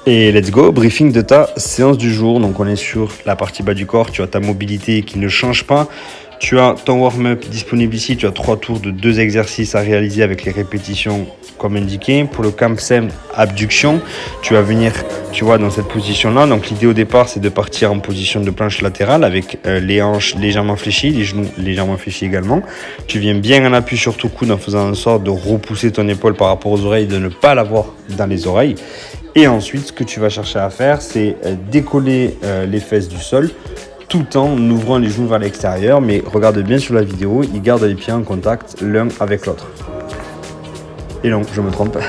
Et let's go, briefing de ta séance du jour. Donc on est sur la partie bas du corps, tu as ta mobilité qui ne change pas. Tu as ton warm-up disponible ici, tu as 3 tours de 2 exercices à réaliser avec les répétitions comme indiqué. Pour le CAMP-SEM abduction, tu vas venir, tu vois, dans cette position-là. Donc l'idée au départ, c'est de partir en position de planche latérale avec les hanches légèrement fléchies, les genoux légèrement fléchis également. Tu viens bien en appui sur ton coude en faisant en sorte de repousser ton épaule par rapport aux oreilles, de ne pas l'avoir dans les oreilles. Et ensuite, ce que tu vas chercher à faire, c'est décoller les fesses du sol tout en ouvrant les genoux vers l'extérieur. Mais regarde bien sur la vidéo, il garde les pieds en contact l'un avec l'autre. Et non, je me trompe.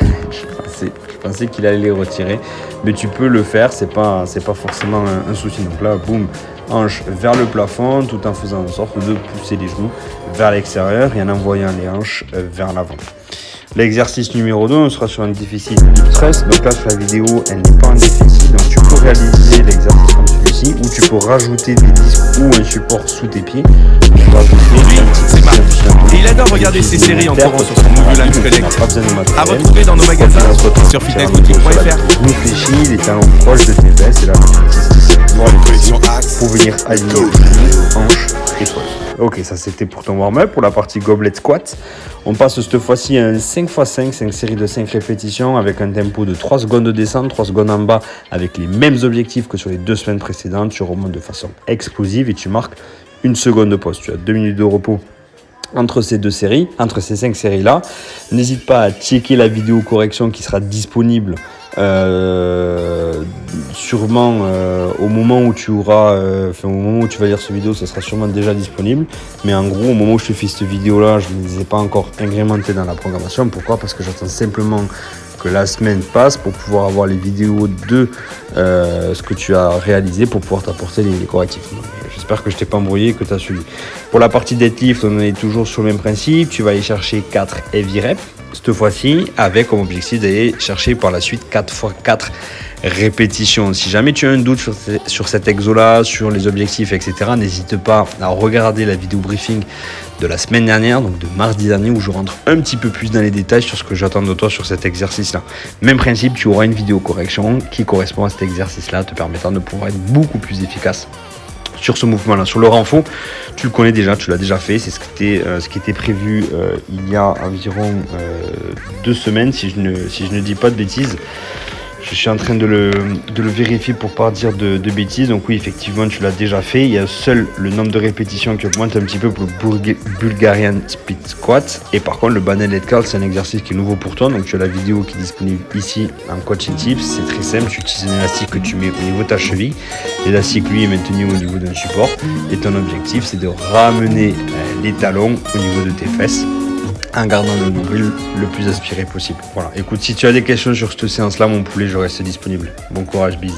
je pensais qu'il allait les retirer. Mais tu peux le faire, c'est pas forcément un souci. Donc là, boum, hanche vers le plafond tout en faisant en sorte de pousser les genoux vers l'extérieur et en envoyant les hanches vers l'avant. L'exercice numéro 2, on sera sur un déficit hip thrust. Donc là, sur la vidéo, elle n'est pas en déficit. Donc tu peux réaliser l'exercice comme celui-ci ou tu peux rajouter des disques ou un support sous tes pieds. Et il adore regarder ses séries en courant sur son nouveau Live Connect. À retrouver dans nos magasins sur fitnessboutique.fr. Nous fléchis, les talons proches de tes fesses et là, pour venir aligner hanches et épaules. Ok, ça c'était pour ton warm-up. Pour la partie goblet squat, on passe cette fois-ci à un 5x5, 5 séries de 5 répétitions avec un tempo de 3 secondes de descente, 3 secondes en bas avec les mêmes objectifs que sur les 2 semaines précédentes. Tu remontes de façon explosive et tu marques 1 seconde de pause. Tu as 2 minutes de repos entre ces 2 séries, entre ces 5 séries-là. N'hésite pas à checker la vidéo correction qui sera disponible sûrement au moment où tu auras au moment où tu vas lire cette vidéo, ça sera sûrement déjà disponible, mais en gros au moment où je te fais cette vidéo là, je ne les ai pas encore agrémentés dans la programmation. Pourquoi? Parce que j'attends simplement que la semaine passe pour pouvoir avoir les vidéos de ce que tu as réalisé pour pouvoir t'apporter les correctifs. J'espère que je t'ai pas embrouillé, que tu as suivi. Pour la partie deadlift, on est toujours sur le même principe. Tu vas aller chercher 4 heavy reps cette fois-ci, avec comme objectif d'aller chercher par la suite 4 x 4 répétitions. Si jamais tu as un doute sur cet exo-là, sur les objectifs, etc., n'hésite pas à regarder la vidéo briefing de la semaine dernière, donc de mardi dernier, où je rentre un petit peu plus dans les détails sur ce que j'attends de toi sur cet exercice-là. Même principe, tu auras une vidéo correction qui correspond à cet exercice-là, te permettant de pouvoir être beaucoup plus efficace sur ce mouvement-là. Sur le renfort, tu le connais déjà, tu l'as déjà fait, c'est ce qui était prévu il y a environ 2 semaines, si je ne dis pas de bêtises. Je suis en train de le vérifier pour pas dire de bêtises. Donc oui, effectivement, tu l'as déjà fait. Il y a seul le nombre de répétitions qui augmente un petit peu pour le Bulgarian Split Squat. Et par contre, le Banal Head Curl, c'est un exercice qui est nouveau pour toi. Donc tu as la vidéo qui est disponible ici en coaching tips. C'est très simple. Tu utilises un élastique que tu mets au niveau de ta cheville. L'élastique, lui, est maintenu au niveau d'un support. Et ton objectif, c'est de ramener les talons au niveau de tes fesses, en gardant le nombril le plus aspiré possible. Voilà, écoute, si tu as des questions sur cette séance-là, mon poulet, je reste disponible. Bon courage, bise.